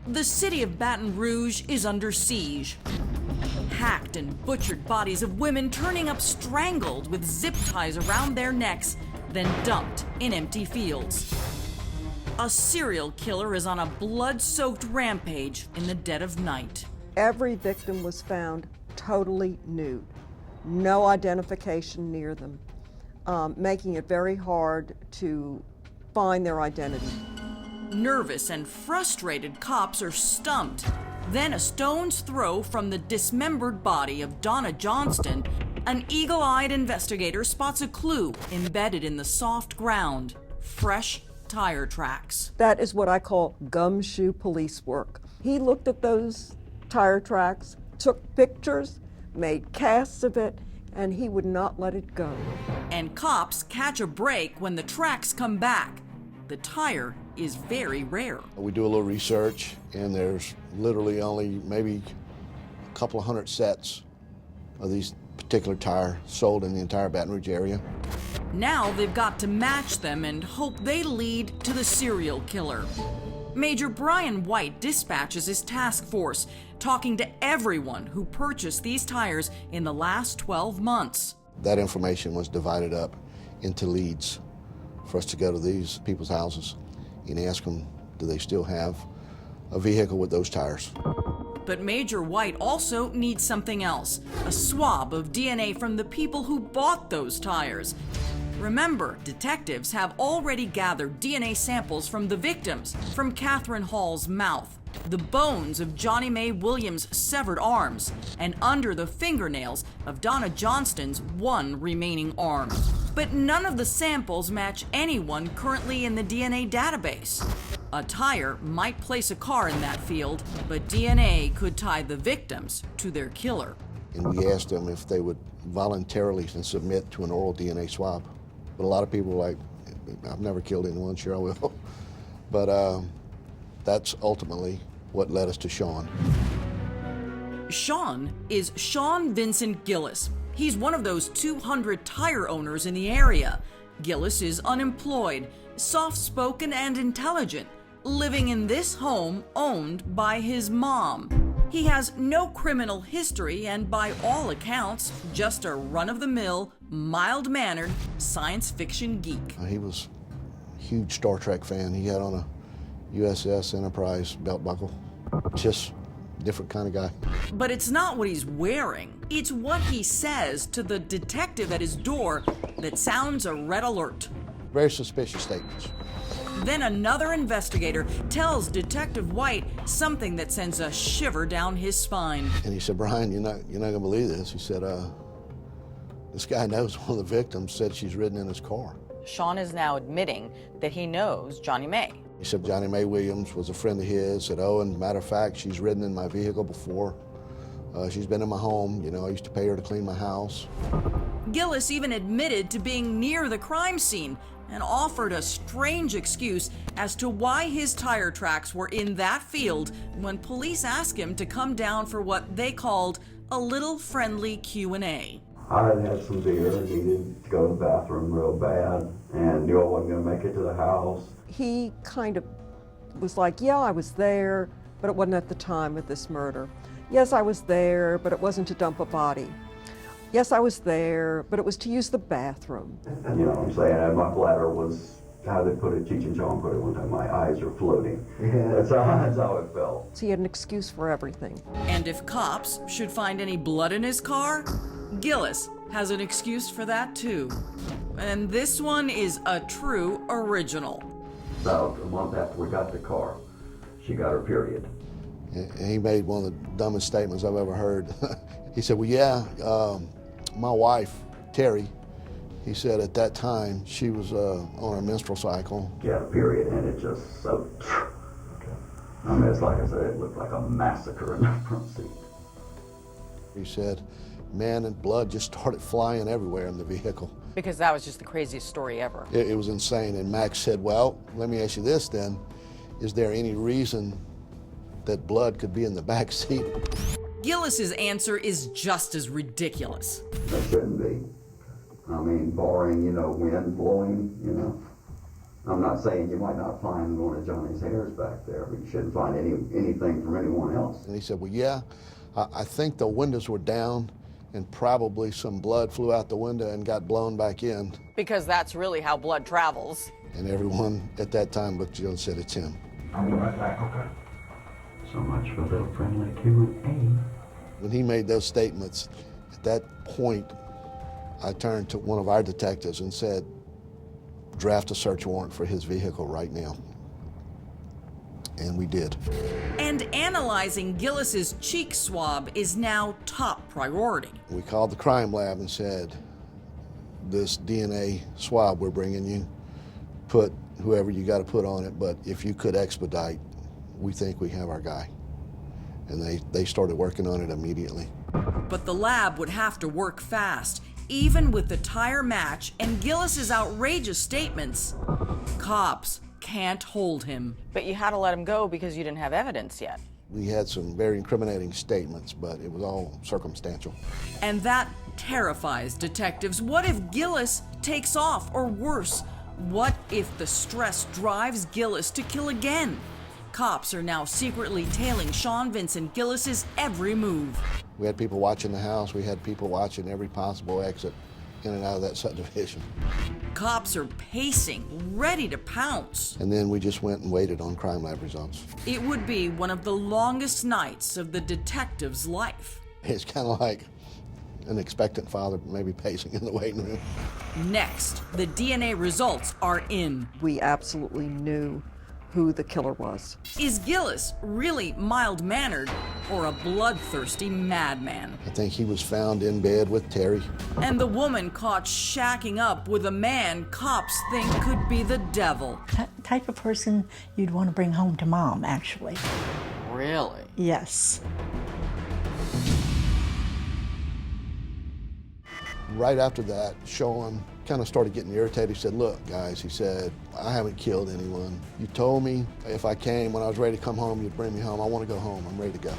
The city of Baton Rouge is under siege. Hacked and butchered bodies of women turning up strangled with zip ties around their necks, then dumped in empty fields. A serial killer is on a blood-soaked rampage in the dead of night. Every victim was found totally nude. No identification near them, making it very hard to find their identity. Nervous and frustrated cops are stumped. Then a stone's throw from the dismembered body of Donna Johnston, an eagle-eyed investigator spots a clue embedded in the soft ground: fresh tire tracks. That is what I call gumshoe police work. He looked at those tire tracks, took pictures, made casts of it, and he would not let it go. And cops catch a break when the tracks come back. The tire is very rare. We do a little research, and there's literally only maybe a couple of hundred sets of these particular tire sold in the entire Baton Rouge area. Now they've got to match them and hope they lead to the serial killer. Major Brian White dispatches his task force, talking to everyone who purchased these tires in the last 12 months. That information was divided up into leads for us to go to these people's houses and ask them, do they still have a vehicle with those tires? But Major White also needs something else: a swab of DNA from the people who bought those tires. Remember, detectives have already gathered DNA samples from the victims, from Catherine Hall's mouth, the bones of Johnny Mae Williams' severed arms, and under the fingernails of Donna Johnston's one remaining arm. But none of the samples match anyone currently in the DNA database. A tire might place a car in that field, but DNA could tie the victims to their killer. And we asked them if they would voluntarily submit to an oral DNA swab. But a lot of people were like, I've never killed anyone, sure I will. But that's ultimately what led us to Sean. Sean is Sean Vincent Gillis. He's one of those 200 tire owners in the area. Gillis is unemployed, soft-spoken and intelligent, living in this home owned by his mom. He has no criminal history and, by all accounts, just a run-of-the-mill, mild-mannered science fiction geek. He was a huge Star Trek fan. He had on a USS Enterprise belt buckle. Just different kind of guy. But it's not what he's wearing. It's what he says to the detective at his door that sounds a red alert. Very suspicious statements. Then another investigator tells Detective White something that sends a shiver down his spine. And he said, Brian, you're not gonna believe this. He said, this guy knows one of the victims said she's ridden in his car. Sean is now admitting that he knows Johnny Mae. He said Johnny Mae Williams was a friend of his. Said, oh, and matter of fact, she's ridden in my vehicle before. She's been in my home. You know, I used to pay her to clean my house. Gillis even admitted to being near the crime scene and offered a strange excuse as to why his tire tracks were in that field when police asked him to come down for what they called a little friendly Q&A. I had some beer, needed to go to the bathroom real bad, and knew I wasn't going to make it to the house. He kind of was like, yeah, I was there, but it wasn't at the time of this murder. Yes, I was there, but it wasn't to dump a body. Yes, I was there, but it was to use the bathroom. You know what I'm saying? And my bladder was, how they put it, Cheech and Chong put it one time, my eyes are floating. Yeah. That's how it felt. So he had an excuse for everything. And if cops should find any blood in his car, Gillis has an excuse for that too. And this one is a true original. About a month after we got the car, she got her period. And he made one of the dumbest statements I've ever heard. He said, well, yeah, my wife, Terry, he said at that time she was on her menstrual cycle. She had a period, and it just so, I mean, it's like I said, it looked like a massacre in the front seat. He said, man, and blood just started flying everywhere in the vehicle. Because that was just the craziest story ever. It was insane. And Max said, well, let me ask you this then. Is there any reason that blood could be in the back seat? Gillis's answer is just as ridiculous. That shouldn't be. I mean, barring, you know, wind blowing, you know. I'm not saying you might not find one of Johnny's hairs back there, but you shouldn't find anything from anyone else. And he said, well, yeah, I think the windows were down and probably some blood flew out the window and got blown back in. Because that's really how blood travels. And everyone at that time looked at you and said, it's him. I'll be right back, okay? So much for little friendly Q&A. When he made those statements, at that point, I turned to one of our detectives and said, draft a search warrant for his vehicle right now. And we did. And analyzing Gillis's cheek swab is now top priority. We called the crime lab and said, this DNA swab we're bringing you, put whoever you got to put on it, but if you could expedite, we think we have our guy. And they started working on it immediately. But the lab would have to work fast, even with the tire match and Gillis's outrageous statements. Cops can't hold him. But you had to let him go because you didn't have evidence yet. We had some very incriminating statements, but it was all circumstantial. And that terrifies detectives. What if Gillis takes off, or worse, what if the stress drives Gillis to kill again? Cops are now secretly tailing Sean Vincent Gillis's every move. We had people watching the house. We had people watching every possible exit in and out of that subdivision. Cops are pacing, ready to pounce. And then we just went and waited on crime lab results. It would be one of the longest nights of the detective's life. It's kind of like an expectant father maybe pacing in the waiting room. Next, the DNA results are in. We absolutely knew who the killer was. Is Gillis really mild-mannered or a bloodthirsty madman? I think he was found in bed with Terry. And the woman caught shacking up with a man cops think could be the devil. Type of person you'd want to bring home to mom, actually. Really? Yes. Right after that, Sean kind of started getting irritated. He said, look, guys, he said, I haven't killed anyone. You told me if I came, when I was ready to come home, you'd bring me home. I want to go home. I'm ready to go.